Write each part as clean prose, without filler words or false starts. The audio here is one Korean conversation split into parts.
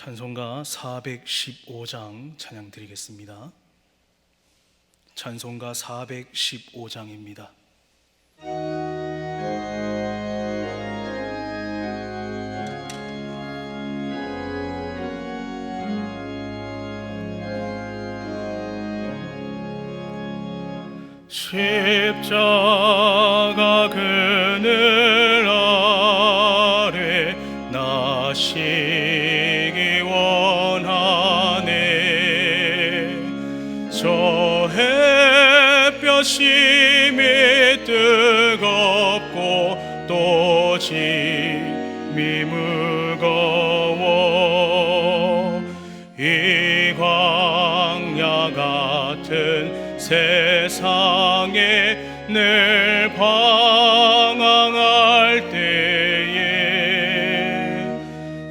찬송가 415장 찬양 드리겠습니다. 찬송가 415장입니다. 십자가 그늘 아래 나시기 원하네. 저 햇볕이 미 뜨겁고 또 짐이 무거워 이 광야 같은 세상에 늘 방황할 때에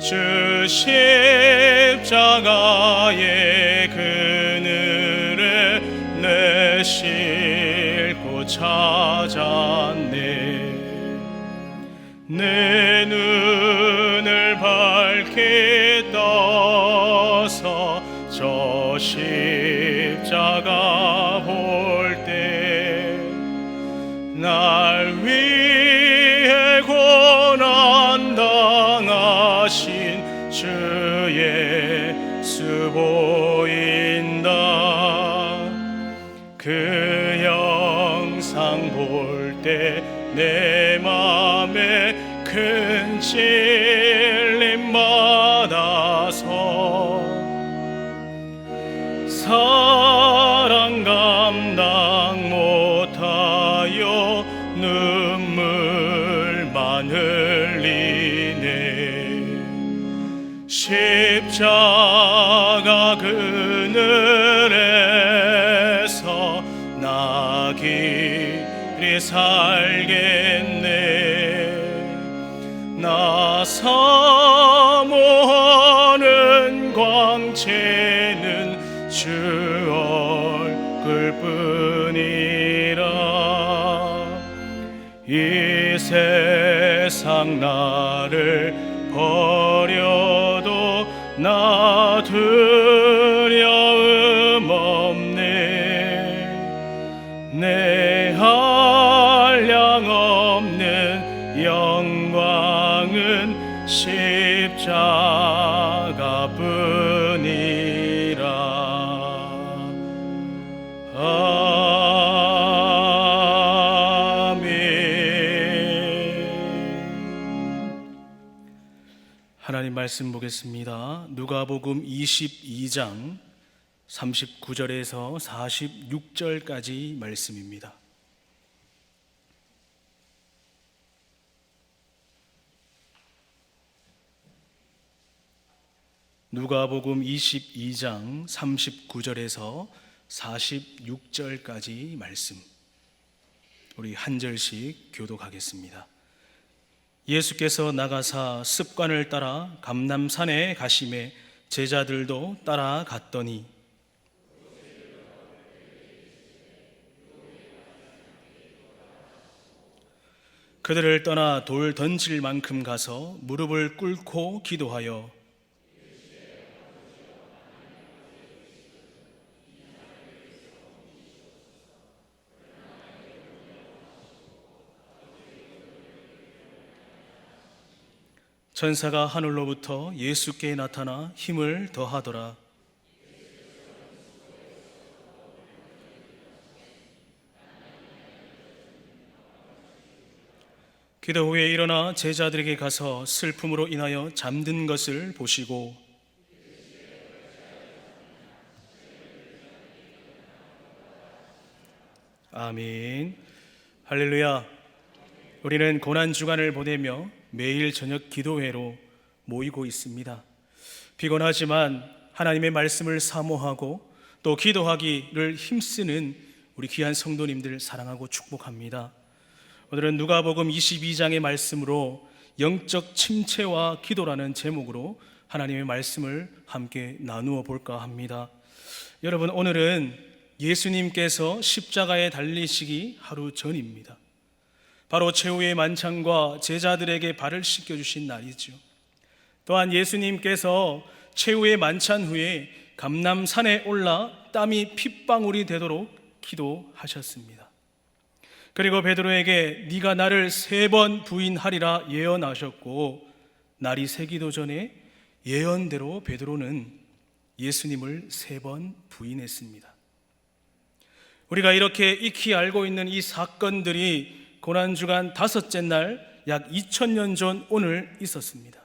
주 십자가의 그늘에 내 싣고 찾았네. 내 눈을 밝게 떠서 저 십자가 볼 때 날 위해 고난 당하신 주 예수 보인다. 그 영상 볼 때 내 맘에 큰 찔림 받아서 사랑 감당 못하여 눈물만 흘리네. 십자가 그늘에서 나 길이 살겠네. 나 사모하는 광채는 주 얼굴뿐이라. 이 세상 나를 버려도 나 두려움 없네. 내 한량 없는 영광은 십자가뿐이라. 하나님 말씀 보겠습니다. 누가복음 22장 39절에서 46절까지 말씀입니다. 누가복음 22장 39절에서 46절까지 말씀, 우리 한 절씩 교독하겠습니다. 예수께서 나가사 습관을 따라 감람산에 가심에 제자들도 따라갔더니 그들을 떠나 돌 던질 만큼 가서 무릎을 꿇고 기도하여 천사가 하늘로부터 예수께 나타나 힘을 더하더라. 기도 후에 일어나 제자들에게 가서 슬픔으로 인하여 잠든 것을 보시고 아멘. 할렐루야. 우리는 고난주간을 보내며 매일 저녁 기도회로 모이고 있습니다. 피곤하지만 하나님의 말씀을 사모하고 또 기도하기를 힘쓰는 우리 귀한 성도님들 사랑하고 축복합니다. 오늘은 누가복음 22장의 말씀으로 영적 침체와 기도라는 제목으로 하나님의 말씀을 함께 나누어 볼까 합니다. 여러분, 오늘은 예수님께서 십자가에 달리시기 하루 전입니다. 바로 최후의 만찬과 제자들에게 발을 씻겨주신 날이죠. 또한 예수님께서 최후의 만찬 후에 감람산에 올라 땀이 핏방울이 되도록 기도하셨습니다. 그리고 베드로에게 네가 나를 3번 부인하리라 예언하셨고, 날이 새기도 전에 예언대로 베드로는 예수님을 3번 부인했습니다. 우리가 이렇게 익히 알고 있는 이 사건들이 고난주간 5째 날 약 2000년 전 오늘 있었습니다.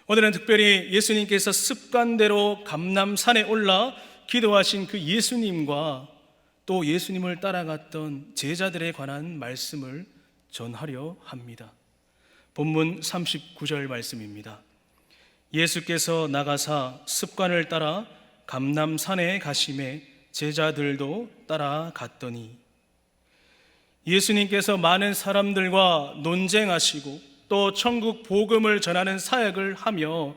오늘은 특별히 예수님께서 습관대로 감람산에 올라 기도하신 그 예수님과 또 예수님을 따라갔던 제자들에 관한 말씀을 전하려 합니다. 본문 39절 말씀입니다. 예수께서 나가사 습관을 따라 감람산에 가심에 제자들도 따라갔더니, 예수님께서 많은 사람들과 논쟁하시고 또 천국 복음을 전하는 사역을 하며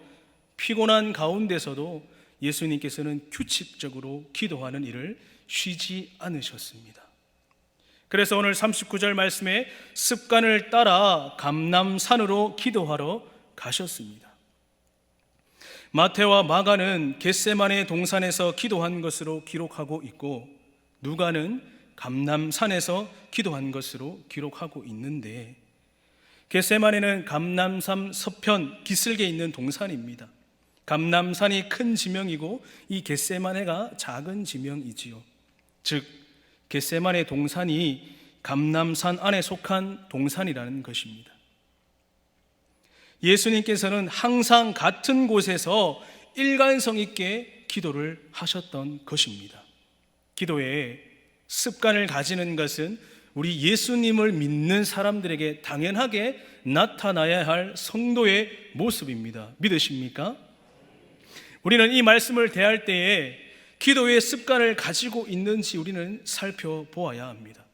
피곤한 가운데서도 예수님께서는 규칙적으로 기도하는 일을 쉬지 않으셨습니다. 그래서 오늘 39절 말씀에 습관을 따라 감람산으로 기도하러 가셨습니다. 마태와 마가는 겟세마네 동산에서 기도한 것으로 기록하고 있고, 누가는 감람산에서 기도한 것으로 기록하고 있는데, 겟세마네는 감람산 서편 기슭에 있는 동산입니다. 감람산이 큰 지명이고 이 겟세마네가 작은 지명이지요. 즉 겟세마네 동산이 감람산 안에 속한 동산이라는 것입니다. 예수님께서는 항상 같은 곳에서 일관성 있게 기도를 하셨던 것입니다. 기도에 습관을 가지는 것은 우리 예수님을 믿는 사람들에게 당연하게 나타나야 할 성도의 모습입니다. 믿으십니까? 우리는 이 말씀을 대할 때에 기도의 습관을 가지고 있는지 우리는 살펴보아야 합니다.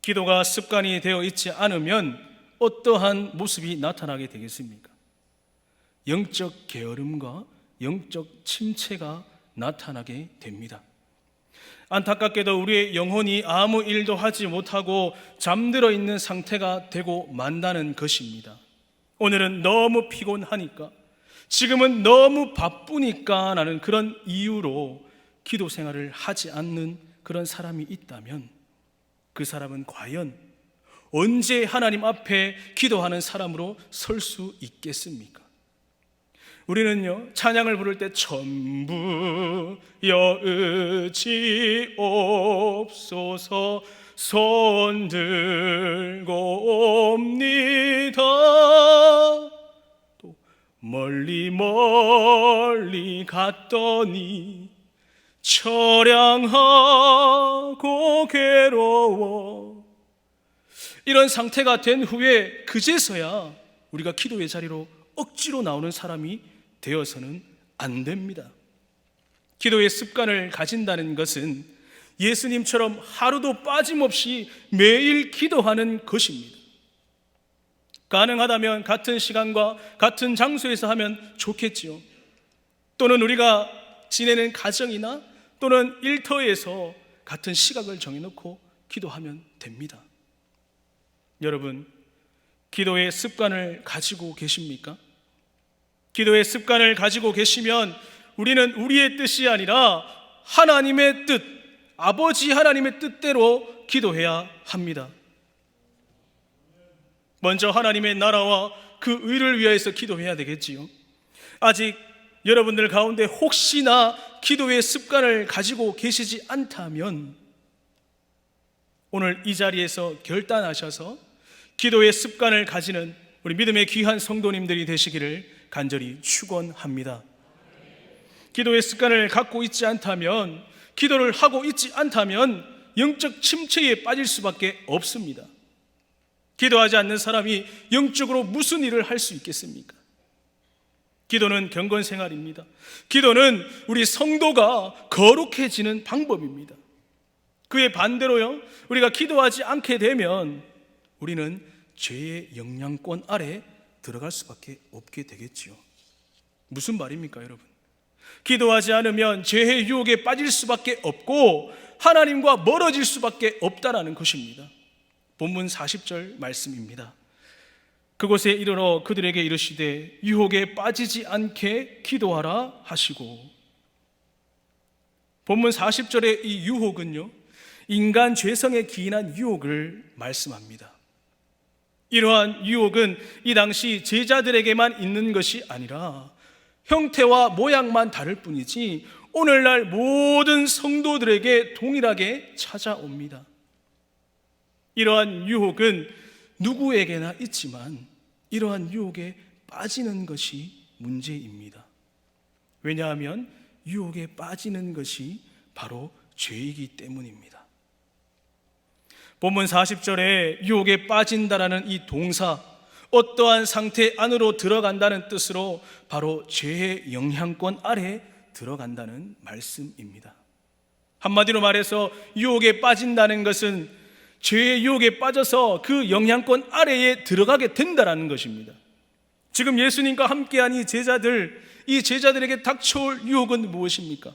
기도가 습관이 되어 있지 않으면 어떠한 모습이 나타나게 되겠습니까? 영적 게으름과 영적 침체가 나타나게 됩니다. 안타깝게도 우리의 영혼이 아무 일도 하지 못하고 잠들어 있는 상태가 되고 만다는 것입니다. 오늘은 너무 피곤하니까, 지금은 너무 바쁘니까 라는 그런 이유로 기도 생활을 하지 않는 그런 사람이 있다면, 그 사람은 과연 언제 하나님 앞에 기도하는 사람으로 설 수 있겠습니까? 우리는요, 찬양을 부를 때 전부 여의지옵소서 손 들고 옵니다. 또 멀리 갔더니 처량하고 괴로워. 이런 상태가 된 후에 그제서야 우리가 기도의 자리로 억지로 나오는 사람이 되어서는 안 됩니다. 기도의 습관을 가진다는 것은 예수님처럼 하루도 빠짐없이 매일 기도하는 것입니다. 가능하다면 같은 시간과 같은 장소에서 하면 좋겠지요. 또는 우리가 지내는 가정이나 또는 일터에서 같은 시각을 정해놓고 기도하면 됩니다. 여러분, 기도의 습관을 가지고 계십니까? 기도의 습관을 가지고 계시면 우리는 우리의 뜻이 아니라 하나님의 뜻, 아버지 하나님의 뜻대로 기도해야 합니다. 먼저 하나님의 나라와 그 의를 위하여서 기도해야 되겠지요. 아직 여러분들 가운데 혹시나 기도의 습관을 가지고 계시지 않다면 오늘 이 자리에서 결단하셔서 기도의 습관을 가지는 우리 믿음의 귀한 성도님들이 되시기를 간절히 축원합니다. 기도의 습관을 갖고 있지 않다면, 기도를 하고 있지 않다면 영적 침체에 빠질 수밖에 없습니다. 기도하지 않는 사람이 영적으로 무슨 일을 할 수 있겠습니까? 기도는 경건 생활입니다. 기도는 우리 성도가 거룩해지는 방법입니다. 그의 반대로요, 우리가 기도하지 않게 되면 우리는 죄의 영향권 아래 들어갈 수밖에 없게 되겠지요. 무슨 말입니까, 여러분? 기도하지 않으면 죄의 유혹에 빠질 수밖에 없고 하나님과 멀어질 수밖에 없다라는 것입니다. 본문 40절 말씀입니다. 그곳에 이르러 그들에게 이르시되 유혹에 빠지지 않게 기도하라 하시고, 본문 40절의 이 유혹은요, 인간 죄성에 기인한 유혹을 말씀합니다. 이러한 유혹은 이 당시 제자들에게만 있는 것이 아니라 형태와 모양만 다를 뿐이지 오늘날 모든 성도들에게 동일하게 찾아옵니다. 이러한 유혹은 누구에게나 있지만 이러한 유혹에 빠지는 것이 문제입니다. 왜냐하면 유혹에 빠지는 것이 바로 죄이기 때문입니다. 본문 40절에 유혹에 빠진다라는 이 동사, 어떠한 상태 안으로 들어간다는 뜻으로 바로 죄의 영향권 아래 들어간다는 말씀입니다. 한마디로 말해서 유혹에 빠진다는 것은 죄의 유혹에 빠져서 그 영향권 아래에 들어가게 된다는 것입니다. 지금 예수님과 함께한 이 제자들에게 닥쳐올 유혹은 무엇입니까?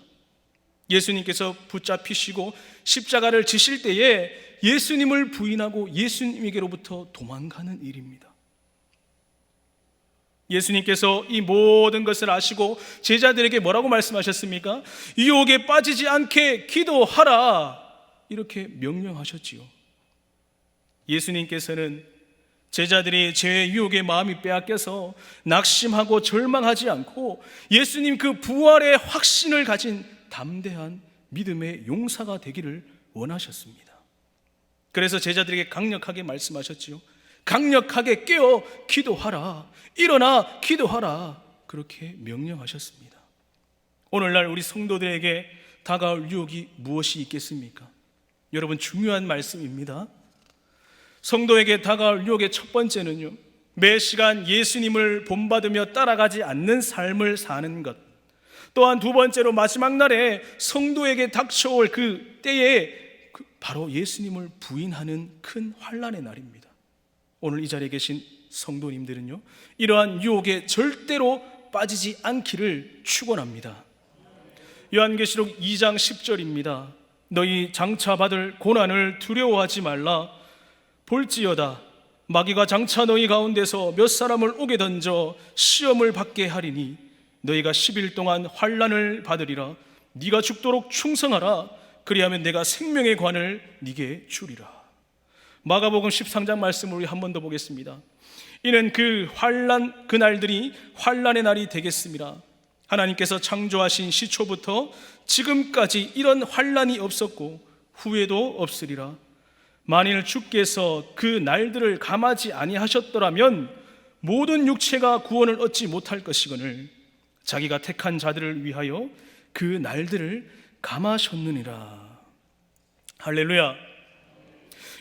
예수님께서 붙잡히시고 십자가를 지실 때에 예수님을 부인하고 예수님에게로부터 도망가는 일입니다. 예수님께서 이 모든 것을 아시고 제자들에게 뭐라고 말씀하셨습니까? 유혹에 빠지지 않게 기도하라, 이렇게 명령하셨지요. 예수님께서는 제자들이 죄의 유혹에 마음이 빼앗겨서 낙심하고 절망하지 않고 예수님 그 부활의 확신을 가진 담대한 믿음의 용사가 되기를 원하셨습니다. 그래서 제자들에게 강력하게 말씀하셨지요. 강력하게 깨어 기도하라, 일어나 기도하라, 그렇게 명령하셨습니다. 오늘날 우리 성도들에게 다가올 유혹이 무엇이 있겠습니까? 여러분, 중요한 말씀입니다. 성도에게 다가올 유혹의 첫 번째는요, 매 시간 예수님을 본받으며 따라가지 않는 삶을 사는 것. 또한 두 번째로 마지막 날에 성도에게 닥쳐올 그 때에 바로 예수님을 부인하는 큰 환난의 날입니다. 오늘 이 자리에 계신 성도님들은요, 이러한 유혹에 절대로 빠지지 않기를 축원합니다. 요한계시록 2장 10절입니다. 너희 장차 받을 고난을 두려워하지 말라. 볼지어다 마귀가 장차 너희 가운데서 몇 사람을 옥에 던져 시험을 받게 하리니 너희가 10일 동안 환난을 받으리라. 네가 죽도록 충성하라. 그리하면 내가 생명의 관을 네게 주리라. 마가복음 13장 말씀을 우리 한 번 더 보겠습니다. 이는 그 날들이 환난의 날이 되겠습니다. 하나님께서 창조하신 시초부터 지금까지 이런 환난이 없었고 후에도 없으리라. 만일 주께서 그 날들을 감하지 아니하셨더라면 모든 육체가 구원을 얻지 못할 것이거늘 자기가 택한 자들을 위하여 그 날들을 감하셨느니라. 할렐루야.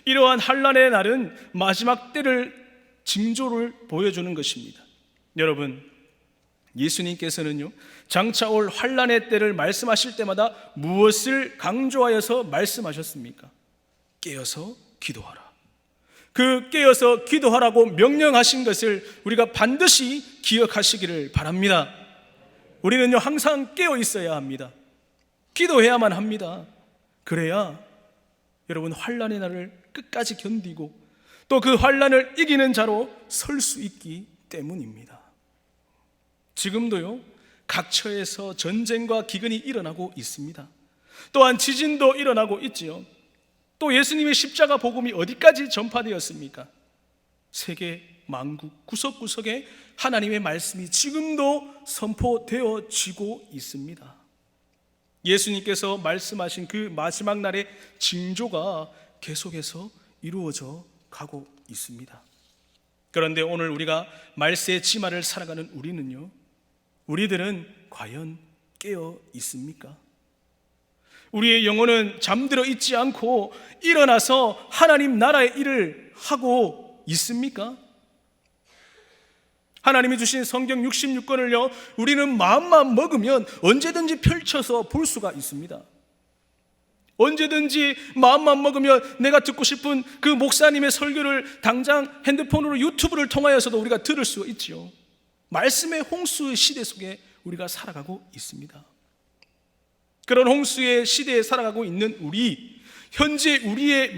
이러한 환난의 날은 마지막 때를 징조를 보여주는 것입니다. 여러분, 예수님께서는요, 장차 올 환난의 때를 말씀하실 때마다 무엇을 강조하여서 말씀하셨습니까? 깨어서 기도하라. 그 깨어서 기도하라고 명령하신 것을 우리가 반드시 기억하시기를 바랍니다. 우리는요, 항상 깨어 있어야 합니다. 기도해야만 합니다. 그래야 여러분 환난의 날을 끝까지 견디고 또 그 환난을 이기는 자로 설 수 있기 때문입니다. 지금도요, 각처에서 전쟁과 기근이 일어나고 있습니다. 또한 지진도 일어나고 있지요. 또 예수님의 십자가 복음이 어디까지 전파되었습니까? 세계 만국 구석구석에 하나님의 말씀이 지금도 선포되어지고 있습니다. 예수님께서 말씀하신 그 마지막 날의 징조가 계속해서 이루어져 가고 있습니다. 그런데 오늘 우리가 말세의 치마를 살아가는 우리들은 과연 깨어 있습니까? 우리의 영혼은 잠들어 있지 않고 일어나서 하나님 나라의 일을 하고 있습니까? 하나님이 주신 성경 66권을요, 우리는 마음만 먹으면 언제든지 펼쳐서 볼 수가 있습니다. 언제든지 마음만 먹으면 내가 듣고 싶은 그 목사님의 설교를 당장 핸드폰으로 유튜브를 통하여서도 우리가 들을 수 있지요. 말씀의 홍수의 시대 속에 우리가 살아가고 있습니다. 그런 홍수의 시대에 살아가고 있는 현재 우리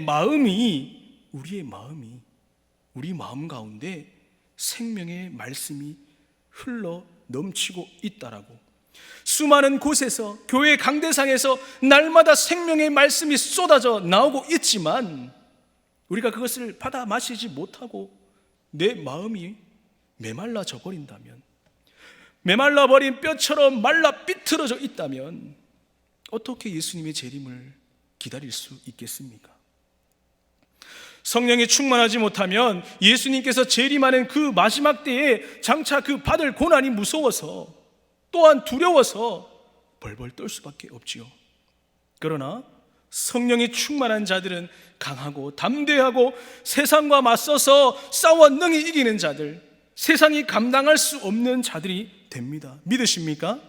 마음 가운데 생명의 말씀이 흘러 넘치고 있다라고. 수많은 곳에서, 교회 강대상에서 날마다 생명의 말씀이 쏟아져 나오고 있지만 우리가 그것을 받아 마시지 못하고 내 마음이 메말라져 버린다면, 메말라 버린 뼈처럼 말라 삐뚤어져 있다면 어떻게 예수님의 재림을 기다릴 수 있겠습니까? 성령이 충만하지 못하면 예수님께서 재림하는 그 마지막 때에 장차 그 받을 고난이 무서워서, 또한 두려워서 벌벌 떨 수밖에 없지요. 그러나 성령이 충만한 자들은 강하고 담대하고 세상과 맞서서 싸워 능히 이기는 자들, 세상이 감당할 수 없는 자들이 됩니다. 믿으십니까?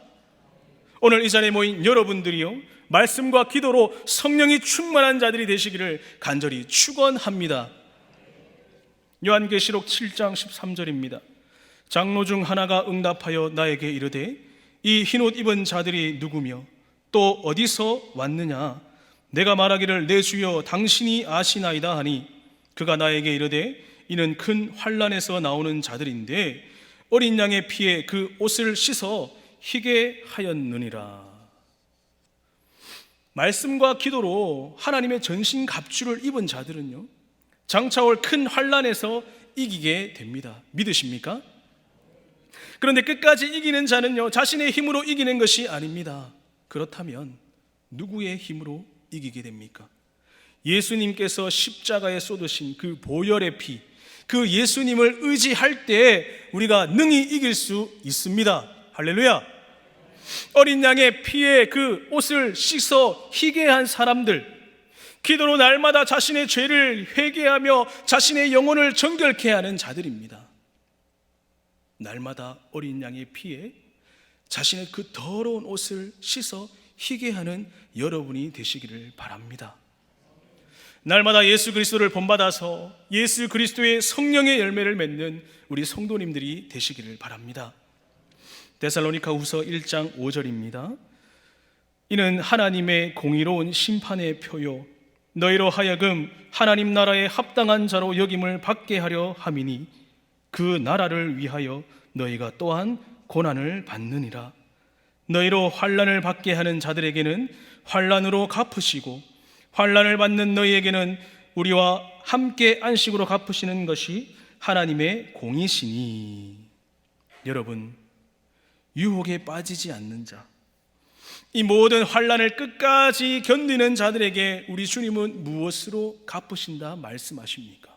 오늘 이 자리에 모인 여러분들이요, 말씀과 기도로 성령이 충만한 자들이 되시기를 간절히 축원합니다. 요한계시록 7장 13절입니다. 장로 중 하나가 응답하여 나에게 이르되 이 흰옷 입은 자들이 누구며 또 어디서 왔느냐? 내가 말하기를 내 주여 당신이 아시나이다 하니 그가 나에게 이르되 이는 큰 환난에서 나오는 자들인데 어린 양의 피에 그 옷을 씻어 희게 하였느니라. 말씀과 기도로 하나님의 전신 갑주를 입은 자들은요, 장차 올 큰 환난에서 이기게 됩니다. 믿으십니까? 그런데 끝까지 이기는 자는요, 자신의 힘으로 이기는 것이 아닙니다. 그렇다면 누구의 힘으로 이기게 됩니까? 예수님께서 십자가에 쏟으신 그 보혈의 피, 그 예수님을 의지할 때 우리가 능히 이길 수 있습니다. 할렐루야. 어린 양의 피에 그 옷을 씻어 희게 한 사람들, 기도로 날마다 자신의 죄를 회개하며 자신의 영혼을 정결케 하는 자들입니다. 날마다 어린 양의 피에 자신의 그 더러운 옷을 씻어 희게 하는 여러분이 되시기를 바랍니다. 날마다 예수 그리스도를 본받아서 예수 그리스도의 성령의 열매를 맺는 우리 성도님들이 되시기를 바랍니다. 데살로니가후서 1장 5절입니다. 이는 하나님의 공의로운 심판의 표요 너희로 하여금 하나님 나라에 합당한 자로 여김을 받게 하려 함이니 그 나라를 위하여 너희가 또한 고난을 받느니라. 너희로 환난을 받게 하는 자들에게는 환난으로 갚으시고 환난을 받는 너희에게는 우리와 함께 안식으로 갚으시는 것이 하나님의 공이시니. 여러분, 유혹에 빠지지 않는 자, 이 모든 환난을 끝까지 견디는 자들에게 우리 주님은 무엇으로 갚으신다 말씀하십니까?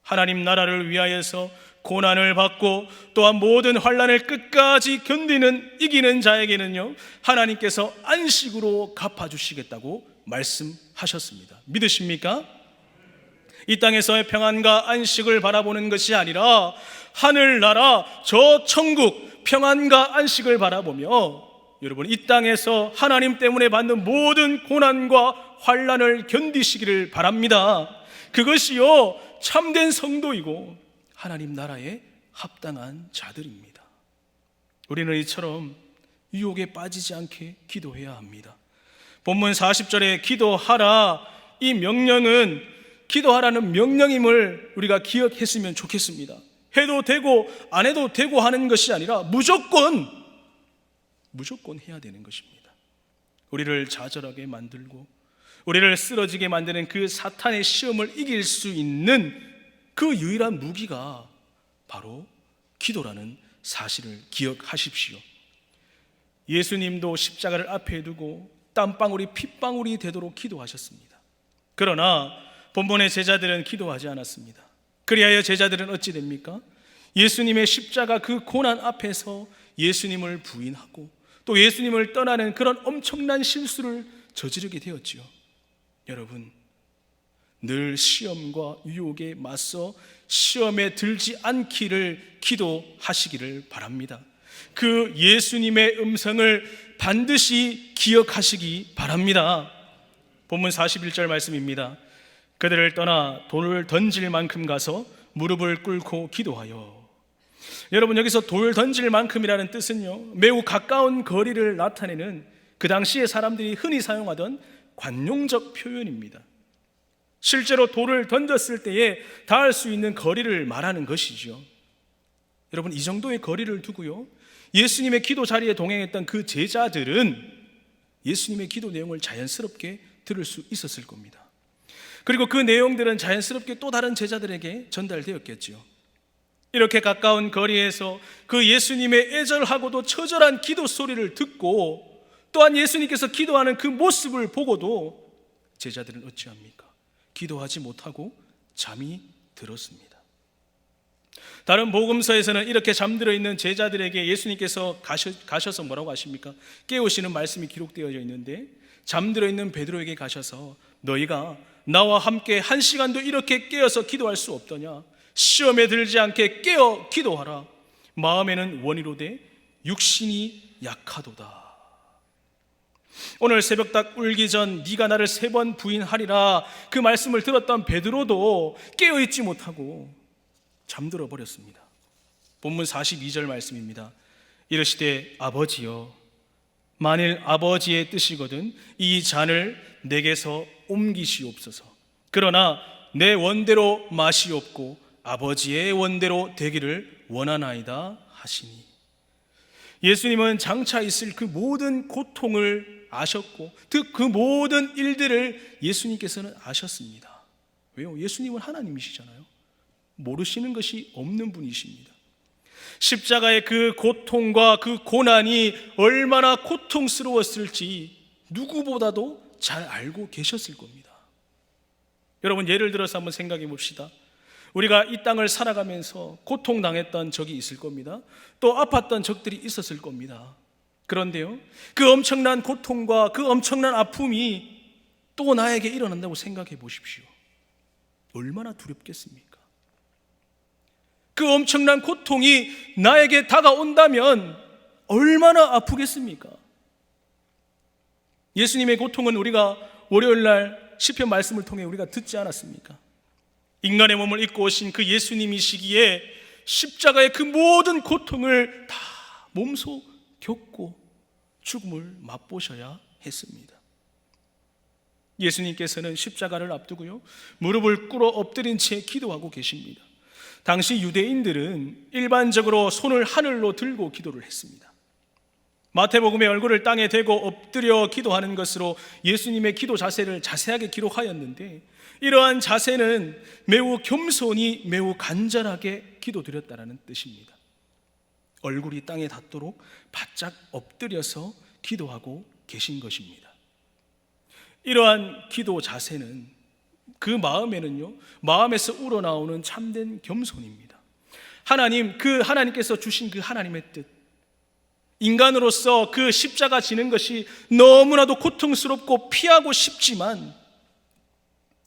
하나님 나라를 위하여서 고난을 받고 또한 모든 환난을 끝까지 견디는 이기는 자에게는요, 하나님께서 안식으로 갚아주시겠다고 말씀하셨습니다. 믿으십니까? 이 땅에서의 평안과 안식을 바라보는 것이 아니라 하늘나라 저 천국 평안과 안식을 바라보며 여러분, 이 땅에서 하나님 때문에 받는 모든 고난과 환난을 견디시기를 바랍니다. 그것이요 참된 성도이고 하나님 나라에 합당한 자들입니다. 우리는 이처럼 유혹에 빠지지 않게 기도해야 합니다. 본문 40절에 기도하라, 이 명령은 기도하라는 명령임을 우리가 기억했으면 좋겠습니다. 해도 되고 안 해도 되고 하는 것이 아니라 무조건 해야 되는 것입니다. 우리를 좌절하게 만들고 우리를 쓰러지게 만드는 그 사탄의 시험을 이길 수 있는 그 유일한 무기가 바로 기도라는 사실을 기억하십시오. 예수님도 십자가를 앞에 두고 땀방울이 핏방울이 되도록 기도하셨습니다. 그러나 본문의 제자들은 기도하지 않았습니다. 그리하여 제자들은 어찌 됩니까? 예수님의 십자가 그 고난 앞에서 예수님을 부인하고 또 예수님을 떠나는 그런 엄청난 실수를 저지르게 되었지요. 여러분, 늘 시험과 유혹에 맞서 시험에 들지 않기를 기도하시기를 바랍니다. 그 예수님의 음성을 반드시 기억하시기 바랍니다. 본문 41절 말씀입니다. 그들을 떠나 돌을 던질 만큼 가서 무릎을 꿇고 기도하여. 여러분, 여기서 돌 던질 만큼이라는 뜻은요, 매우 가까운 거리를 나타내는 그 당시에 사람들이 흔히 사용하던 관용적 표현입니다. 실제로 돌을 던졌을 때에 닿을 수 있는 거리를 말하는 것이죠. 여러분, 이 정도의 거리를 두고요, 예수님의 기도 자리에 동행했던 그 제자들은 예수님의 기도 내용을 자연스럽게 들을 수 있었을 겁니다. 그리고 그 내용들은 자연스럽게 또 다른 제자들에게 전달되었겠죠. 이렇게 가까운 거리에서 그 예수님의 애절하고도 처절한 기도 소리를 듣고 또한 예수님께서 기도하는 그 모습을 보고도 제자들은 어찌합니까? 기도하지 못하고 잠이 들었습니다. 다른 복음서에서는 이렇게 잠들어 있는 제자들에게 예수님께서 가셔서 뭐라고 하십니까? 깨우시는 말씀이 기록되어 있는데, 잠들어 있는 베드로에게 가셔서 너희가 나와 함께 1시간도 이렇게 깨어서 기도할 수 없더냐? 시험에 들지 않게 깨어 기도하라. 마음에는 원이로되 육신이 약하도다. 오늘 새벽닭 울기 전 네가 나를 3번 부인하리라, 그 말씀을 들었던 베드로도 깨어있지 못하고 잠들어 버렸습니다. 본문 42절 말씀입니다. 이르시되 아버지여, 만일 아버지의 뜻이거든 이 잔을 내게서 옮기시옵소서. 그러나 내 원대로 마시옵고 아버지의 원대로 되기를 원하나이다 하시니. 예수님은 장차 있을 그 모든 고통을 아셨고 그 모든 일들을 예수님께서는 아셨습니다. 왜요? 예수님은 하나님이시잖아요. 모르시는 것이 없는 분이십니다. 십자가의 그 고통과 그 고난이 얼마나 고통스러웠을지 누구보다도 잘 알고 계셨을 겁니다. 여러분, 예를 들어서 한번 생각해 봅시다. 우리가 이 땅을 살아가면서 고통당했던 적이 있을 겁니다. 또 아팠던 적들이 있었을 겁니다. 그런데요, 그 엄청난 고통과 그 엄청난 아픔이 또 나에게 일어난다고 생각해 보십시오. 얼마나 두렵겠습니까? 그 엄청난 고통이 나에게 다가온다면 얼마나 아프겠습니까? 예수님의 고통은 우리가 월요일날 시편 말씀을 통해 우리가 듣지 않았습니까? 인간의 몸을 입고 오신 그 예수님이시기에 십자가의 그 모든 고통을 다 몸소 겪고 죽음을 맛보셔야 했습니다. 예수님께서는 십자가를 앞두고요, 무릎을 꿇어 엎드린 채 기도하고 계십니다. 당시 유대인들은 일반적으로 손을 하늘로 들고 기도를 했습니다. 마태복음의 얼굴을 땅에 대고 엎드려 기도하는 것으로 예수님의 기도 자세를 자세하게 기록하였는데, 이러한 자세는 매우 겸손히 매우 간절하게 기도드렸다는 뜻입니다. 얼굴이 땅에 닿도록 바짝 엎드려서 기도하고 계신 것입니다. 이러한 기도 자세는 그 마음에는요, 마음에서 우러나오는 참된 겸손입니다. 하나님께서 주신 그 하나님의 뜻, 인간으로서 그 십자가 지는 것이 너무나도 고통스럽고 피하고 싶지만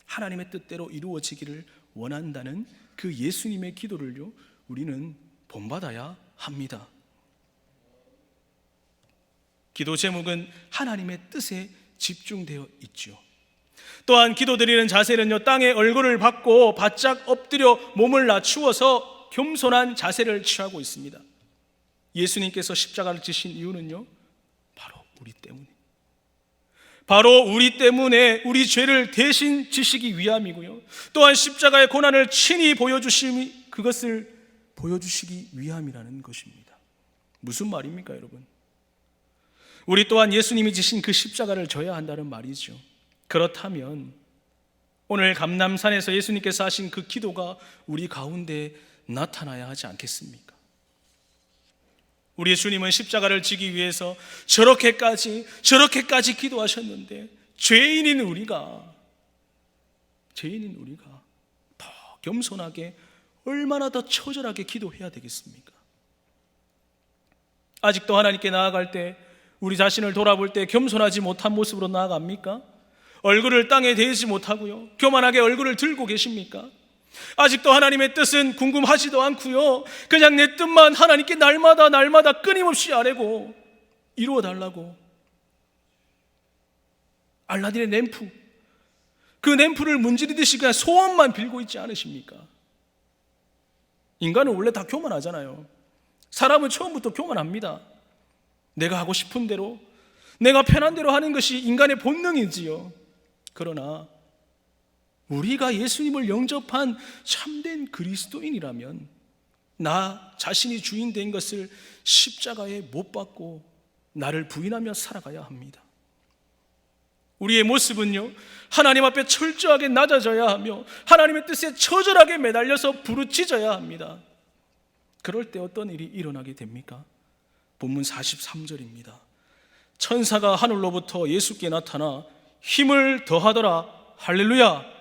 하나님의 뜻대로 이루어지기를 원한다는 그 예수님의 기도를요, 우리는 본받아야 합니다. 기도 제목은 하나님의 뜻에 집중되어 있죠. 또한 기도드리는 자세는요, 땅에 얼굴을 받고 바짝 엎드려 몸을 낮추어서 겸손한 자세를 취하고 있습니다. 예수님께서 십자가를 지신 이유는요, 바로 우리 때문에 우리 죄를 대신 지시기 위함이고요, 또한 십자가의 고난을 친히 그것을 보여주시기 위함이라는 것입니다. 무슨 말입니까, 여러분? 우리 또한 예수님이 지신 그 십자가를 져야 한다는 말이죠. 그렇다면 오늘 감람산에서 예수님께서 하신 그 기도가 우리 가운데 나타나야 하지 않겠습니까? 우리 주님은 십자가를 지기 위해서 저렇게까지 기도하셨는데 죄인인 우리가 더 겸손하게 얼마나 더 처절하게 기도해야 되겠습니까? 아직도 하나님께 나아갈 때, 우리 자신을 돌아볼 때 겸손하지 못한 모습으로 나아갑니까? 얼굴을 땅에 대지 못하고요, 교만하게 얼굴을 들고 계십니까? 아직도 하나님의 뜻은 궁금하지도 않고요, 그냥 내 뜻만 하나님께 날마다 끊임없이 아뢰고 이루어달라고, 알라딘의 램프, 그 램프를 문지르듯이 그냥 소원만 빌고 있지 않으십니까? 인간은 원래 다 교만하잖아요. 사람은 처음부터 교만합니다. 내가 하고 싶은 대로, 내가 편한 대로 하는 것이 인간의 본능이지요. 그러나 우리가 예수님을 영접한 참된 그리스도인이라면 나 자신이 주인 된 것을 십자가에 못 박고 나를 부인하며 살아가야 합니다. 우리의 모습은요, 하나님 앞에 철저하게 낮아져야 하며 하나님의 뜻에 처절하게 매달려서 부르짖어야 합니다. 그럴 때 어떤 일이 일어나게 됩니까? 본문 43절입니다. 천사가 하늘로부터 예수께 나타나 힘을 더하더라. 할렐루야.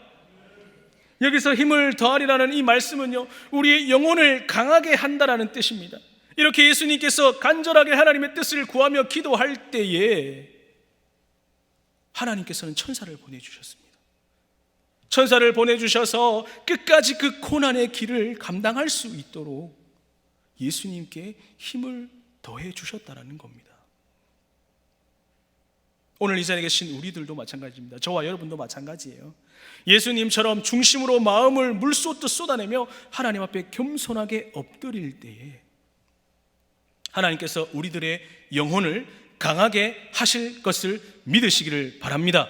여기서 힘을 더하리라는 이 말씀은요, 우리의 영혼을 강하게 한다라는 뜻입니다. 이렇게 예수님께서 간절하게 하나님의 뜻을 구하며 기도할 때에 하나님께서는 천사를 보내주셨습니다. 천사를 보내주셔서 끝까지 그 고난의 길을 감당할 수 있도록 예수님께 힘을 더해 주셨다는 겁니다. 오늘 이 자리에 계신 우리들도 마찬가지입니다. 저와 여러분도 마찬가지예요. 예수님처럼 중심으로 마음을 물쏟듯 쏟아내며 하나님 앞에 겸손하게 엎드릴 때에 하나님께서 우리들의 영혼을 강하게 하실 것을 믿으시기를 바랍니다.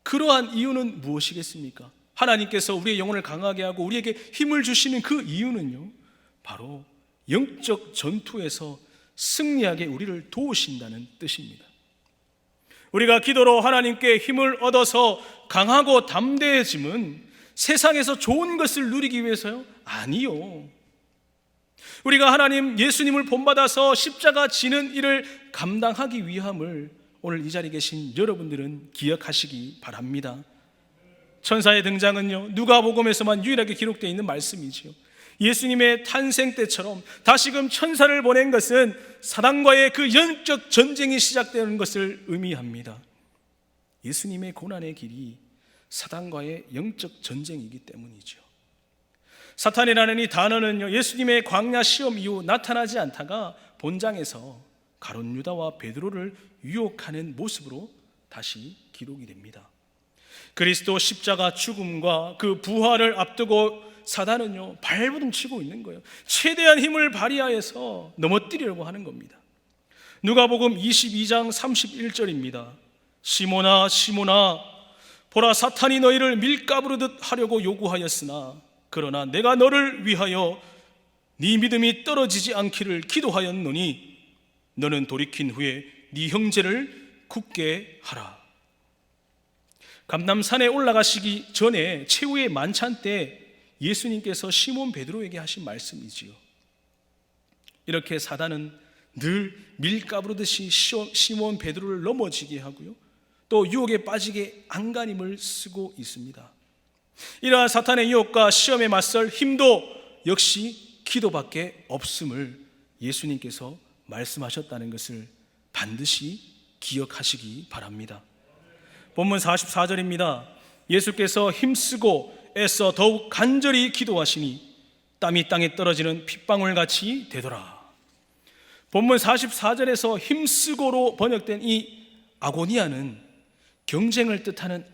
그러한 이유는 무엇이겠습니까? 하나님께서 우리의 영혼을 강하게 하고 우리에게 힘을 주시는 그 이유는요, 바로 영적 전투에서 승리하게 우리를 도우신다는 뜻입니다. 우리가 기도로 하나님께 힘을 얻어서 강하고 담대해짐은 세상에서 좋은 것을 누리기 위해서요? 아니요. 우리가 하나님 예수님을 본받아서 십자가 지는 일을 감당하기 위함을 오늘 이 자리에 계신 여러분들은 기억하시기 바랍니다. 천사의 등장은요, 누가복음에서만 유일하게 기록되어 있는 말씀이지요. 예수님의 탄생 때처럼 다시금 천사를 보낸 것은 사단과의 그 영적 전쟁이 시작되는 것을 의미합니다. 예수님의 고난의 길이 사단과의 영적 전쟁이기 때문이죠. 사탄이라는 이 단어는요, 예수님의 광야 시험 이후 나타나지 않다가 본장에서 가룟 유다와 베드로를 유혹하는 모습으로 다시 기록이 됩니다. 그리스도 십자가 죽음과 그 부활을 앞두고 사단은요, 발버둥치고 있는 거예요. 최대한 힘을 발휘하여서 넘어뜨리려고 하는 겁니다. 누가복음 22장 31절입니다. 시몬아 시몬아, 보라, 사탄이 너희를 밀가부르듯 하려고 요구하였으나 그러나 내가 너를 위하여 네 믿음이 떨어지지 않기를 기도하였노니 너는 돌이킨 후에 네 형제를 굳게 하라. 감람산에 올라가시기 전에 최후의 만찬 때 예수님께서 시몬 베드로에게 하신 말씀이지요. 이렇게 사단은 늘 밀가부르듯이 시몬 베드로를 넘어지게 하고요, 또 유혹에 빠지게 안간힘을 쓰고 있습니다. 이러한 사탄의 유혹과 시험에 맞설 힘도 역시 기도밖에 없음을 예수님께서 말씀하셨다는 것을 반드시 기억하시기 바랍니다. 본문 44절입니다. 예수께서 힘쓰고 애써 더욱 간절히 기도하시니 땀이 땅에 떨어지는 핏방울같이 되더라. 본문 44절에서 힘쓰고로 번역된 이 아고니아는 경쟁을 뜻하는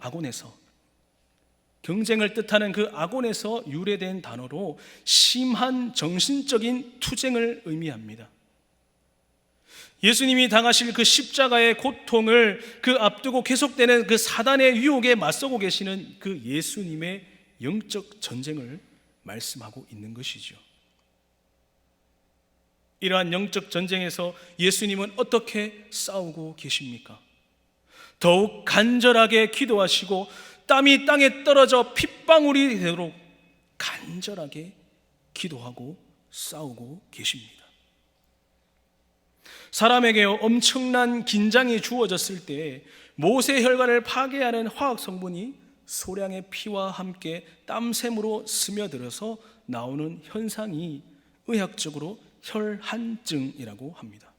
경쟁을 뜻하는 그 아곤에서 유래된 단어로 심한 정신적인 투쟁을 의미합니다. 예수님이 당하실 그 십자가의 고통을 그 앞두고 계속되는 그 사단의 유혹에 맞서고 계시는 그 예수님의 영적 전쟁을 말씀하고 있는 것이죠. 이러한 영적 전쟁에서 예수님은 어떻게 싸우고 계십니까? 더욱 간절하게 기도하시고 땀이 땅에 떨어져 핏방울이 되도록 간절하게 기도하고 싸우고 계십니다. 사람에게 엄청난 긴장이 주어졌을 때 모세 혈관을 파괴하는 화학 성분이 소량의 피와 함께 땀샘으로 스며들어서 나오는 현상이 의학적으로 혈한증이라고 합니다.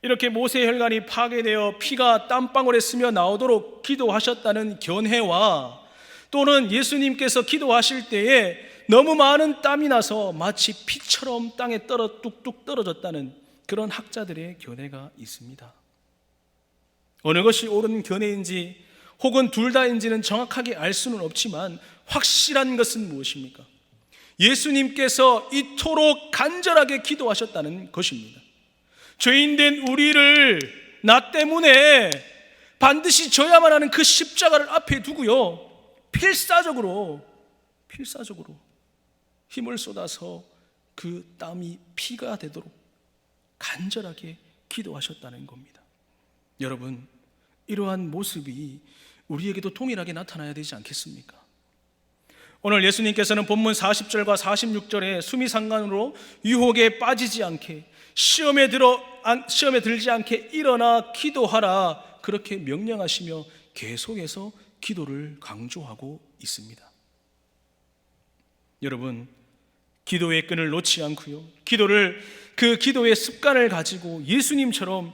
이렇게 모세 혈관이 파괴되어 피가 땀방울에 스며 나오도록 기도하셨다는 견해와 또는 예수님께서 기도하실 때에 너무 많은 땀이 나서 마치 피처럼 땅에 뚝뚝 떨어졌다는 그런 학자들의 견해가 있습니다. 어느 것이 옳은 견해인지 혹은 둘 다인지는 정확하게 알 수는 없지만 확실한 것은 무엇입니까? 예수님께서 이토록 간절하게 기도하셨다는 것입니다. 죄인된 우리를 나 때문에 반드시 져야만 하는 그 십자가를 앞에 두고요, 필사적으로 힘을 쏟아서 그 땀이 피가 되도록 간절하게 기도하셨다는 겁니다. 여러분, 이러한 모습이 우리에게도 동일하게 나타나야 되지 않겠습니까? 오늘 예수님께서는 본문 40절과 46절에 수미상관으로 유혹에 빠지지 않게, 시험에 들지 않게 일어나 기도하라, 그렇게 명령하시며 계속해서 기도를 강조하고 있습니다. 여러분, 기도의 끈을 놓지 않고요, 그 기도의 습관을 가지고 예수님처럼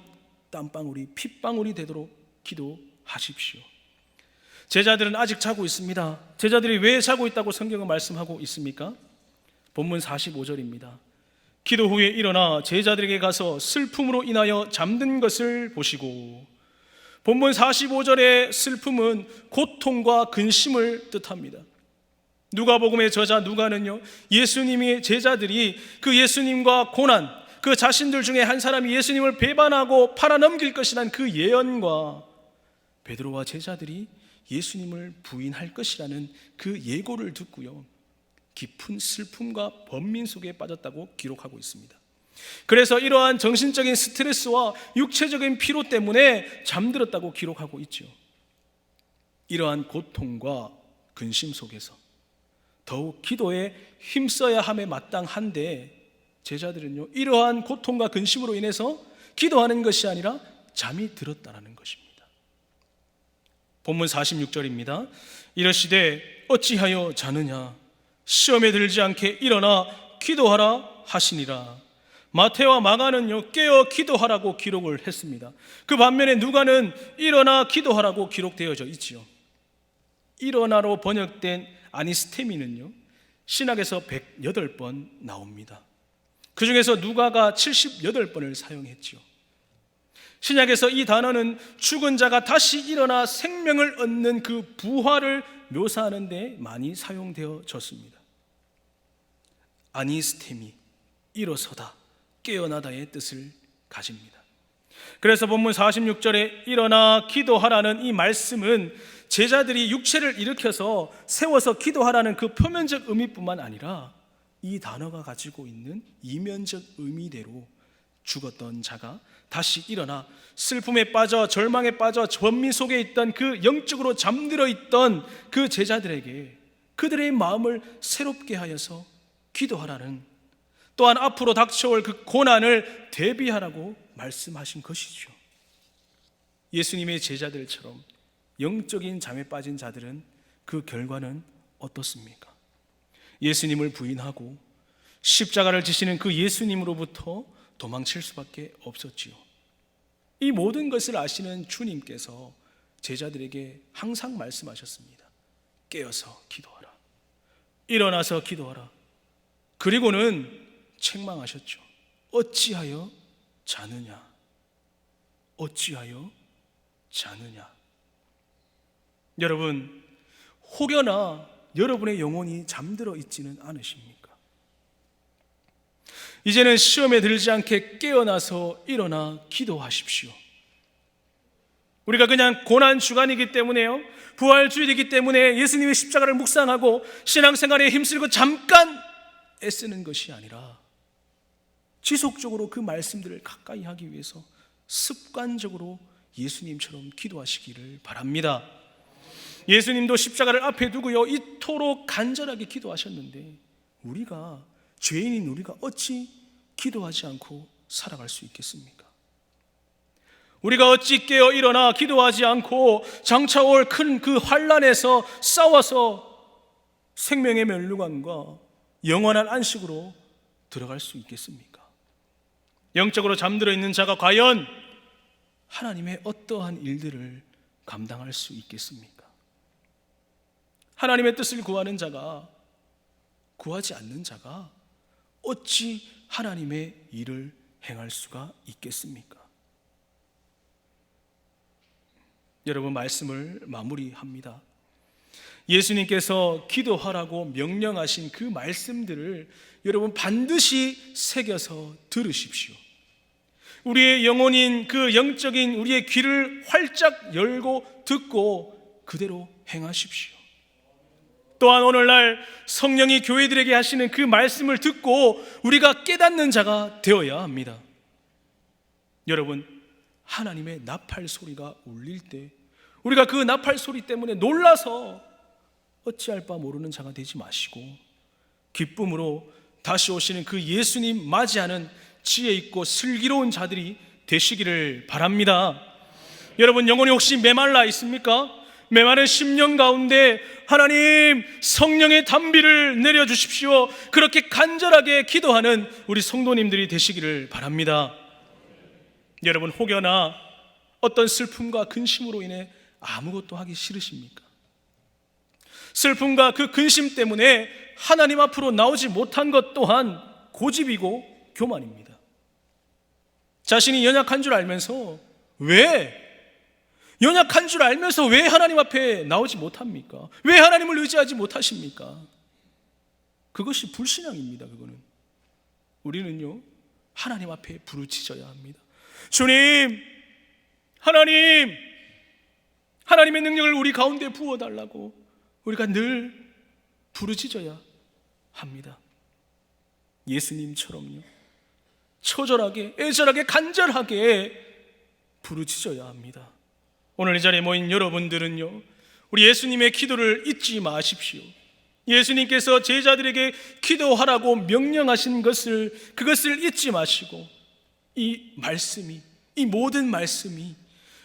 땀방울이 핏방울이 되도록 기도하십시오. 제자들은 아직 자고 있습니다. 제자들이 왜 자고 있다고 성경은 말씀하고 있습니까? 본문 45절입니다. 기도 후에 일어나 제자들에게 가서 슬픔으로 인하여 잠든 것을 보시고, 본문 45절의 슬픔은 고통과 근심을 뜻합니다. 누가복음의 저자 누가는요, 예수님의 제자들이 그 예수님과 고난, 그 자신들 중에 한 사람이 예수님을 배반하고 팔아넘길 것이란 그 예언과 베드로와 제자들이 예수님을 부인할 것이라는 그 예고를 듣고요, 깊은 슬픔과 번민 속에 빠졌다고 기록하고 있습니다. 그래서 이러한 정신적인 스트레스와 육체적인 피로 때문에 잠들었다고 기록하고 있죠. 이러한 고통과 근심 속에서 더욱 기도에 힘써야 함에 마땅한데, 제자들은요, 이러한 고통과 근심으로 인해서 기도하는 것이 아니라 잠이 들었다는 것입니다. 본문 46절입니다. 이르시되 어찌하여 자느냐, 시험에 들지 않게 일어나 기도하라 하시니라. 마태와 마가는요, 깨어 기도하라고 기록을 했습니다. 그 반면에 누가는 일어나 기도하라고 기록되어져 있지요. 일어나로 번역된 아니스테미는요, 신약에서 108번 나옵니다. 그 중에서 누가가 78번을 사용했지요. 신약에서 이 단어는 죽은 자가 다시 일어나 생명을 얻는 그 부활을 묘사하는 데 많이 사용되어졌습니다. 아니스테미, 일어서다, 깨어나다의 뜻을 가집니다. 그래서 본문 46절에 일어나 기도하라는 이 말씀은 제자들이 육체를 일으켜서 세워서 기도하라는 그 표면적 의미뿐만 아니라 이 단어가 가지고 있는 이면적 의미대로 죽었던 자가 다시 일어나 슬픔에 빠져 절망에 빠져 번민 속에 있던 그 영적으로 잠들어 있던 그 제자들에게 그들의 마음을 새롭게 하여서 기도하라는, 또한 앞으로 닥쳐올 그 고난을 대비하라고 말씀하신 것이죠. 예수님의 제자들처럼 영적인 잠에 빠진 자들은 그 결과는 어떻습니까? 예수님을 부인하고 십자가를 지시는 그 예수님으로부터 도망칠 수밖에 없었지요. 이 모든 것을 아시는 주님께서 제자들에게 항상 말씀하셨습니다. 깨어서 기도하라, 일어나서 기도하라. 그리고는 책망하셨죠. 어찌하여 자느냐, 어찌하여 자느냐. 여러분, 혹여나 여러분의 영혼이 잠들어 있지는 않으십니까? 이제는 시험에 들지 않게 깨어나서 일어나 기도하십시오. 우리가 그냥 고난 주간이기 때문에요, 부활주일이기 때문에 예수님의 십자가를 묵상하고 신앙생활에 힘쓰고 잠깐 애쓰는 것이 아니라 지속적으로 그 말씀들을 가까이 하기 위해서 습관적으로 예수님처럼 기도하시기를 바랍니다. 예수님도 십자가를 앞에 두고요, 이토록 간절하게 기도하셨는데 우리가, 죄인인 우리가 어찌 기도하지 않고 살아갈 수 있겠습니까? 우리가 어찌 깨어 일어나 기도하지 않고 장차 올 큰 그 환난에서 싸워서 생명의 면류관과 영원한 안식으로 들어갈 수 있겠습니까? 영적으로 잠들어 있는 자가 과연 하나님의 어떠한 일들을 감당할 수 있겠습니까? 하나님의 뜻을 구하는 자가, 구하지 않는 자가 어찌 하나님의 일을 행할 수가 있겠습니까? 여러분, 말씀을 마무리합니다. 예수님께서 기도하라고 명령하신 그 말씀들을 여러분 반드시 새겨서 들으십시오. 우리의 영혼인 그 영적인 우리의 귀를 활짝 열고 듣고 그대로 행하십시오. 또한 오늘날 성령이 교회들에게 하시는 그 말씀을 듣고 우리가 깨닫는 자가 되어야 합니다. 여러분, 하나님의 나팔 소리가 울릴 때 우리가 그 나팔 소리 때문에 놀라서 어찌할 바 모르는 자가 되지 마시고 기쁨으로 다시 오시는 그 예수님 맞이하는 지혜 있고 슬기로운 자들이 되시기를 바랍니다. 여러분, 영혼이 혹시 메말라 있습니까? 메마른 심령 가운데 하나님 성령의 단비를 내려주십시오, 그렇게 간절하게 기도하는 우리 성도님들이 되시기를 바랍니다. 여러분, 혹여나 어떤 슬픔과 근심으로 인해 아무것도 하기 싫으십니까? 슬픔과 그 근심 때문에 하나님 앞으로 나오지 못한 것 또한 고집이고 교만입니다. 자신이 연약한 줄 알면서 왜 하나님 앞에 나오지 못합니까? 왜 하나님을 의지하지 못하십니까? 그것이 불신앙입니다. 그거는 우리는요, 하나님 앞에 부르짖어야 합니다. 주님, 하나님의 능력을 우리 가운데 부어달라고 우리가 늘 부르짖어야 합니다. 예수님처럼요, 처절하게, 애절하게, 간절하게 부르짖어야 합니다. 오늘 이 자리에 모인 여러분들은요, 우리 예수님의 기도를 잊지 마십시오. 예수님께서 제자들에게 기도하라고 명령하신 그것을 잊지 마시고 이 모든 말씀이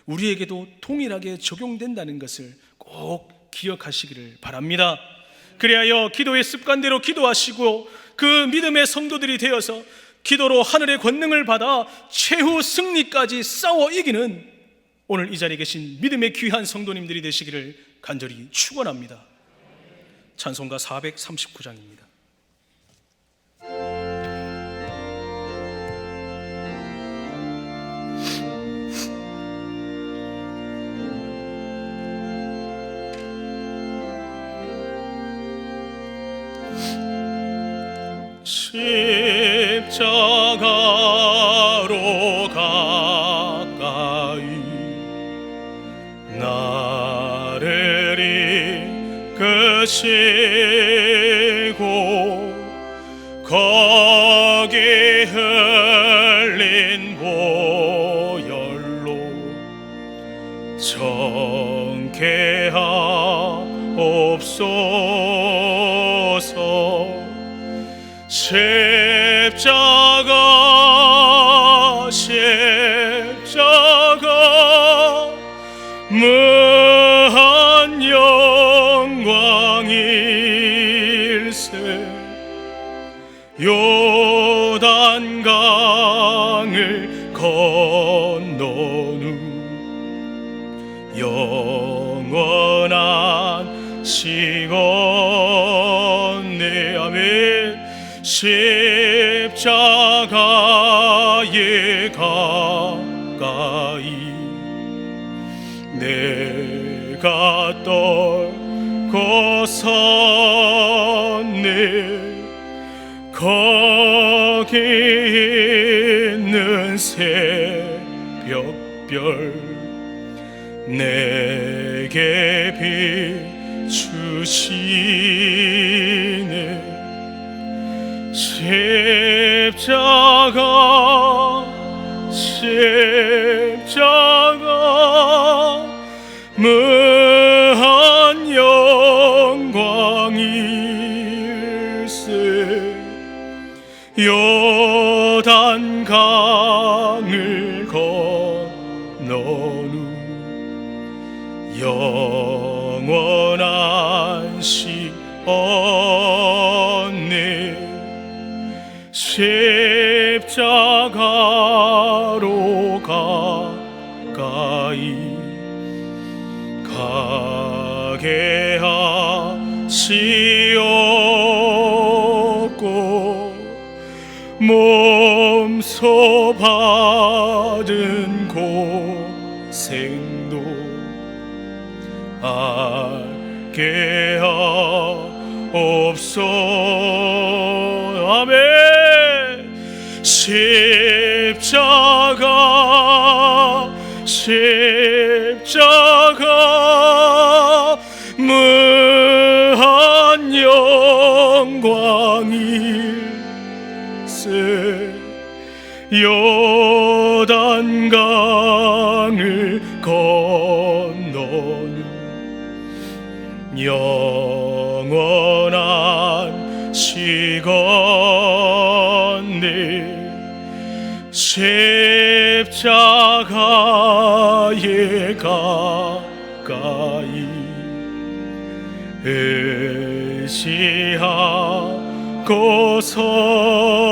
우리에게도 동일하게 적용된다는 것을 꼭 기억하시기를 바랍니다. 그리하여 기도의 습관대로 기도하시고 그 믿음의 성도들이 되어서 기도로 하늘의 권능을 받아 최후 승리까지 싸워 이기는 오늘 이 자리에 계신 믿음의 귀한 성도님들이 되시기를 간절히 축원합니다. 찬송가 439장입니다. 십자가로 가까이 나를 이끄시고 거기 흘린 보혈로 정케하옵소서. 십자가 무한 영광일세. 요단강을 건넌 후 영원한 시온에 아멘. 십자가에 가까이 내가 떨고 섰네. 거기 있는 새벽별 내게 비추시네. 십자가 무한 영광일세. 요단강을 건넌 후 영원한 시온에 십자가로 가까이 가게 하시옵고 몸소 받은 고생도 알게 하옵소서. 아멘. 십자가 무한 요단강을 건너는 영원한 시간에 십자가에 가까이 의지하고 서서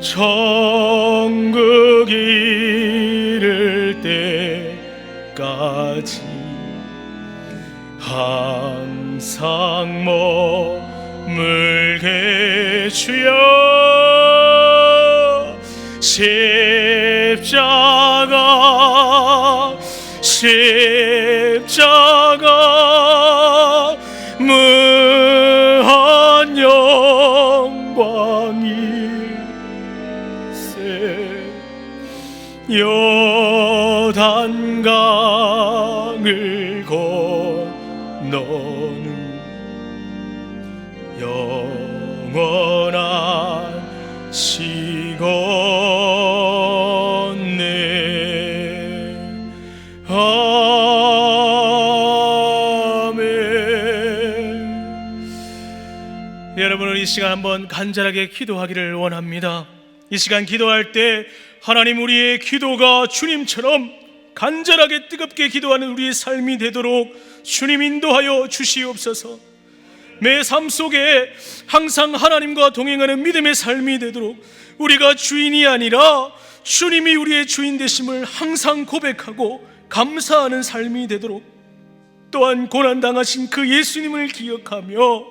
천국 이를 때까지 항상 머물게 주여. 십자가 무한 영광일세. 요단강을 건너는 영원한 시간에 아멘. 여러분은 이 시간 한번 간절하게 기도하기를 원합니다. 이 시간 기도할 때 하나님, 우리의 기도가 주님처럼 간절하게 뜨겁게 기도하는 우리의 삶이 되도록 주님 인도하여 주시옵소서. 매 삶 속에 항상 하나님과 동행하는 믿음의 삶이 되도록 우리가 주인이 아니라 주님이 우리의 주인 되심을 항상 고백하고 감사하는 삶이 되도록, 또한 고난당하신 그 예수님을 기억하며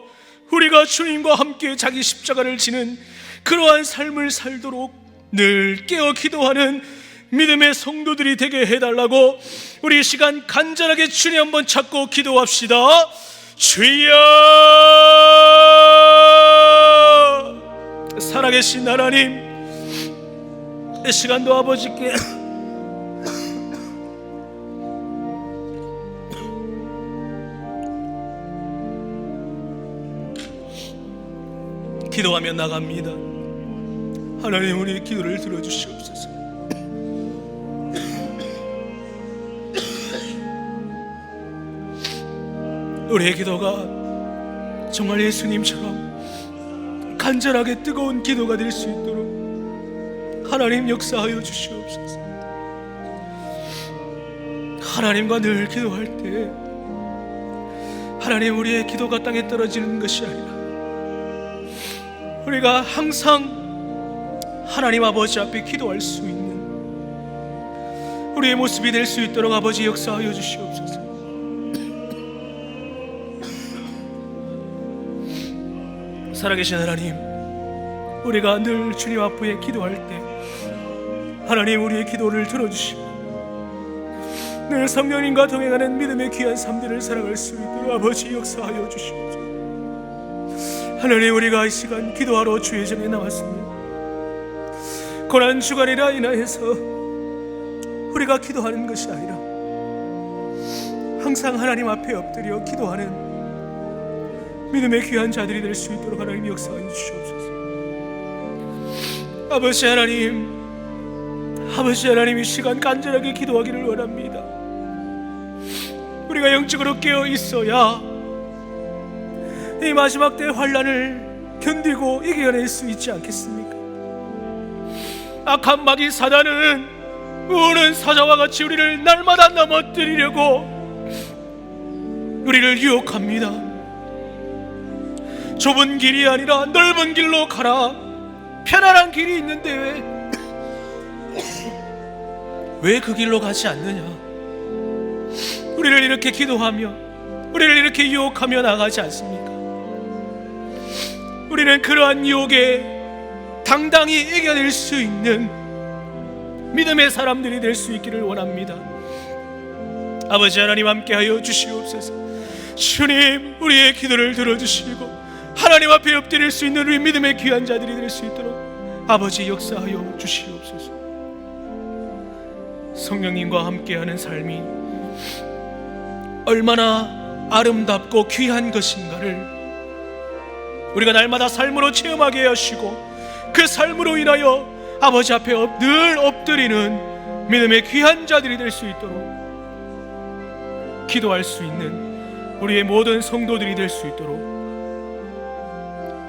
우리가 주님과 함께 자기 십자가를 지는 그러한 삶을 살도록 늘 깨어 기도하는 믿음의 성도들이 되게 해달라고 우리 이 시간 간절하게 주님 한번 찾고 기도합시다. 주여, 살아계신 하나님, 이 시간도 아버지께 기도하며 나갑니다. 하나님, 우리의 기도를 들어주시옵소서. 우리의 기도가 정말 예수님처럼 간절하게 뜨거운 기도가 될 수 있도록 하나님 역사하여 주시옵소서. 하나님과 늘 기도할 때 하나님, 우리의 기도가 땅에 떨어지는 것이 아니라 우리가 항상 하나님 아버지 앞에 기도할 수 있는 우리의 모습이 될 수 있도록 아버지 역사하여 주시옵소서. 살아계신 하나님, 우리가 늘 주님 앞에 기도할 때 하나님, 우리의 기도를 들어주시고 늘 성령님과 동행하는 믿음의 귀한 삶들을 살아갈 수 있도록 아버지 역사하여 주시옵소서. 하나님, 우리가 이 시간 기도하러 주의 전에 나왔습니다. 고난 주간이라 인하여서 우리가 기도하는 것이 아니라 항상 하나님 앞에 엎드려 기도하는 믿음의 귀한 자들이 될 수 있도록 하나님 역사하여 주시옵소서. 아버지 하나님, 이 시간 간절하게 기도하기를 원합니다. 우리가 영적으로 깨어 있어야 이 마지막 때 환난을 견디고 이겨낼 수 있지 않겠습니까? 악한 마귀 사단은 우는 사자와 같이 우리를 날마다 넘어뜨리려고 우리를 유혹합니다. 좁은 길이 아니라 넓은 길로 가라. 편안한 길이 있는데 왜 그 길로 가지 않느냐? 우리를 이렇게 기도하며 우리를 이렇게 유혹하며 나가지 않습니까? 우리는 그러한 유혹에 당당히 이겨낼 수 있는 믿음의 사람들이 될 수 있기를 원합니다. 아버지 하나님, 함께하여 주시옵소서. 주님, 우리의 기도를 들어주시고 하나님 앞에 엎드릴 수 있는 우리 믿음의 귀한 자들이 될 수 있도록 아버지 역사하여 주시옵소서. 성령님과 함께하는 삶이 얼마나 아름답고 귀한 것인가를 우리가 날마다 삶으로 체험하게 하시고 그 삶으로 인하여 아버지 앞에 늘 엎드리는 믿음의 귀한 자들이 될 수 있도록, 기도할 수 있는 우리의 모든 성도들이 될 수 있도록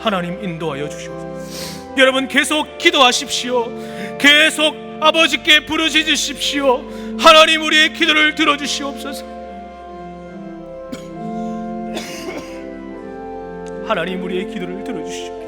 하나님 인도하여 주시옵소서. 여러분 계속 기도하십시오. 계속 아버지께 부르짖으십시오. 하나님 우리의 기도를 들어주시옵소서. 하나님 우리의 기도를 들어주시옵소서.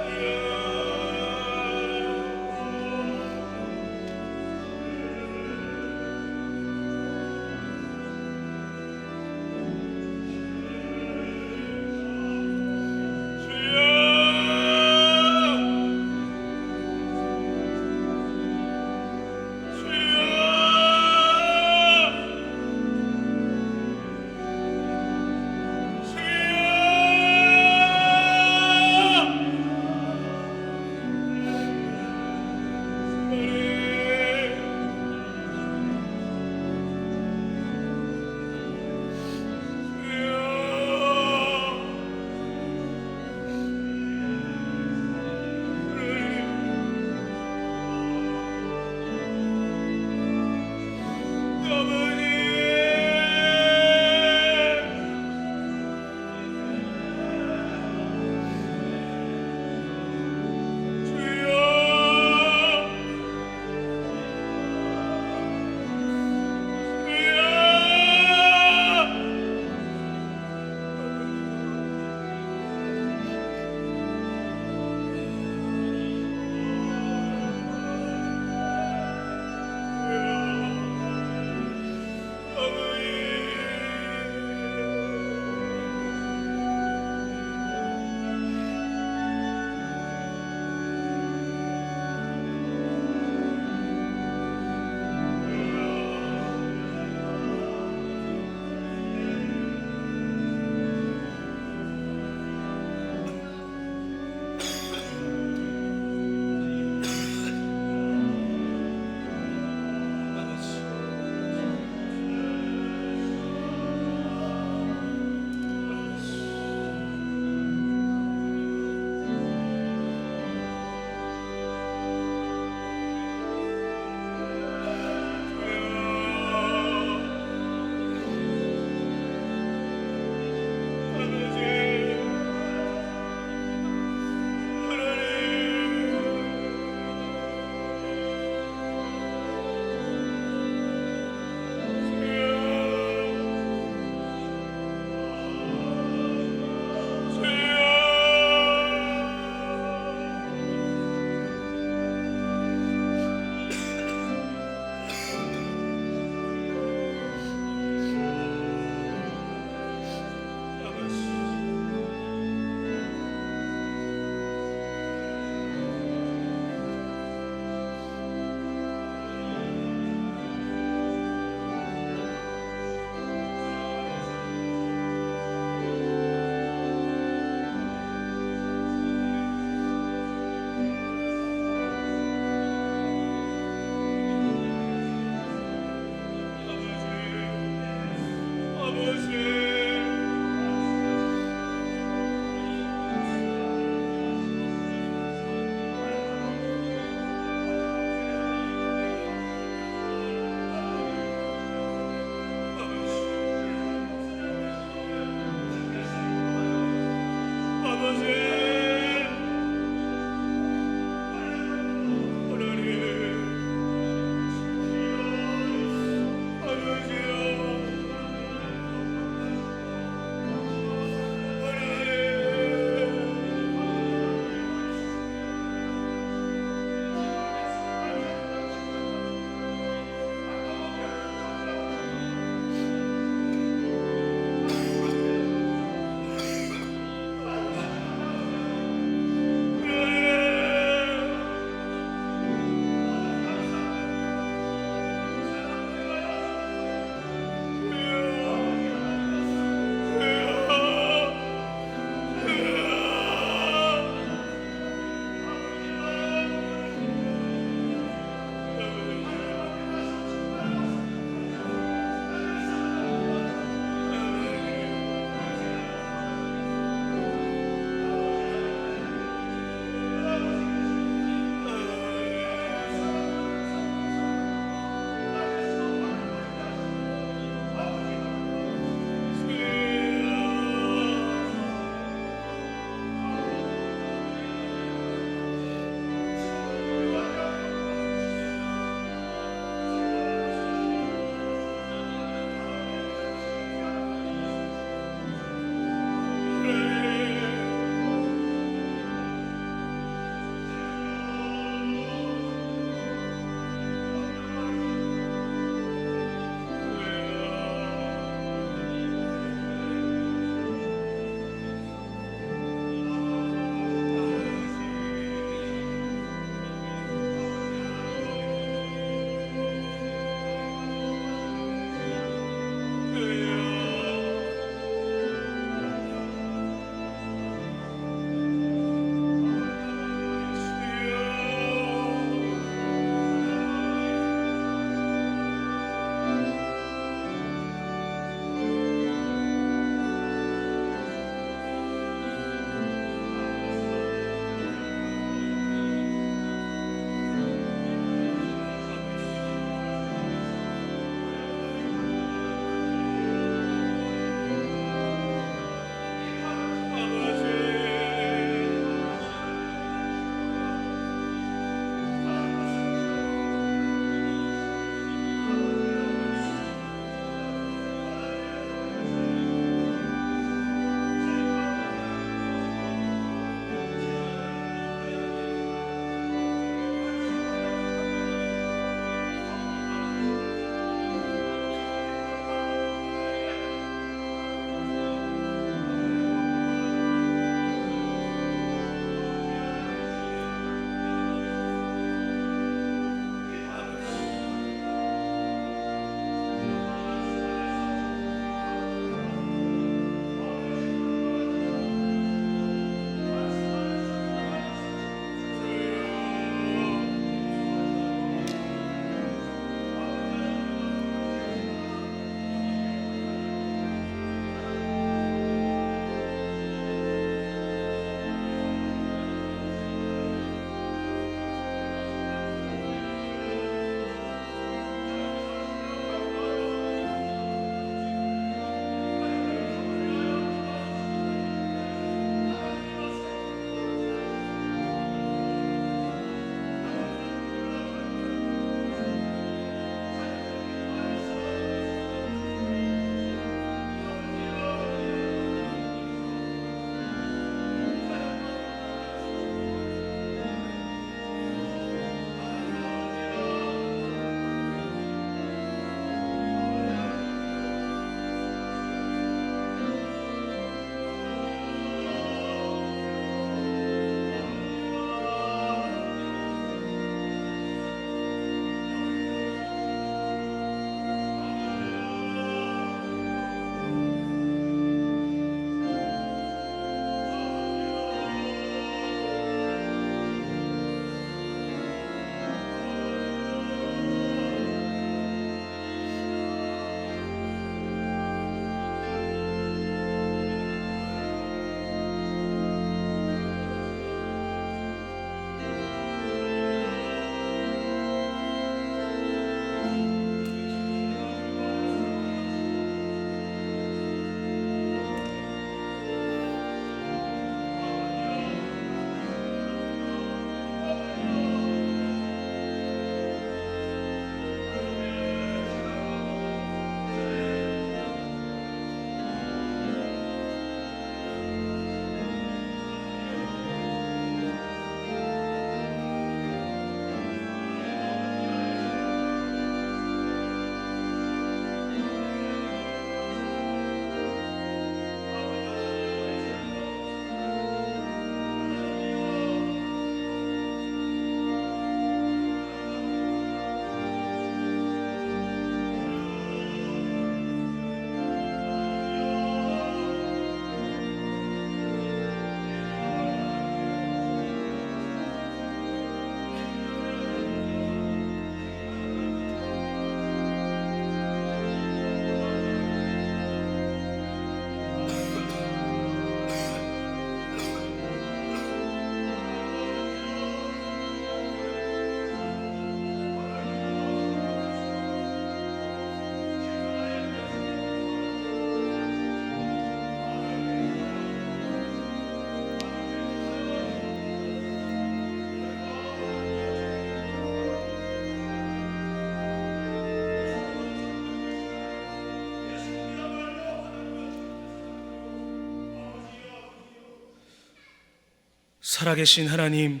살아계신 하나님,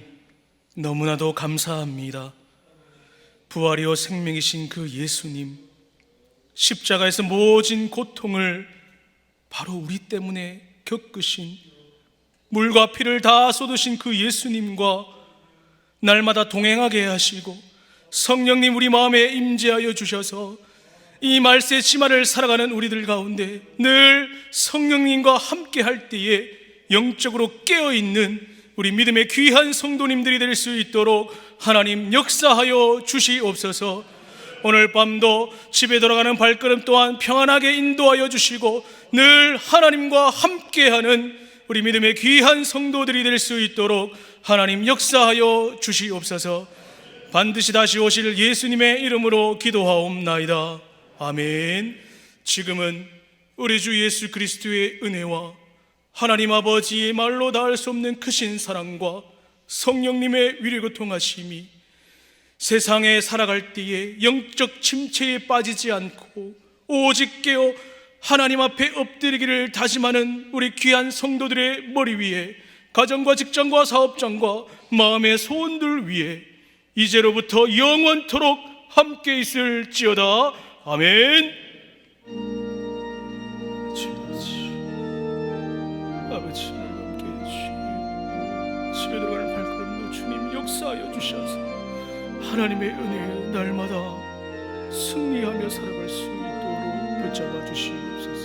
너무나도 감사합니다. 부활이요 생명이신 그 예수님, 십자가에서 모진 고통을 바로 우리 때문에 겪으신, 물과 피를 다 쏟으신 그 예수님과 날마다 동행하게 하시고 성령님 우리 마음에 임재하여 주셔서 이 말세 지마를 살아가는 우리들 가운데 늘 성령님과 함께 할 때에 영적으로 깨어있는 우리 믿음의 귀한 성도님들이 될 수 있도록 하나님 역사하여 주시옵소서. 오늘 밤도 집에 돌아가는 발걸음 또한 평안하게 인도하여 주시고 늘 하나님과 함께하는 우리 믿음의 귀한 성도들이 될 수 있도록 하나님 역사하여 주시옵소서. 반드시 다시 오실 예수님의 이름으로 기도하옵나이다. 아멘. 지금은 우리 주 예수 그리스도의 은혜와 하나님 아버지의 말로 닿을 수 없는 크신 사랑과 성령님의 위로가 통하심이 세상에 살아갈 때에 영적 침체에 빠지지 않고 오직 깨어 하나님 앞에 엎드리기를 다짐하는 우리 귀한 성도들의 머리 위에, 가정과 직장과 사업장과 마음의 소원들 위에 이제로부터 영원토록 함께 있을지어다. 아멘. 아버지 함께 해주시고 집에 들어가는 발걸음도 주님 역사하여 주셔서 하나님의 은혜에 날마다 승리하며 살아갈 수 있도록 붙잡아 주시옵소서.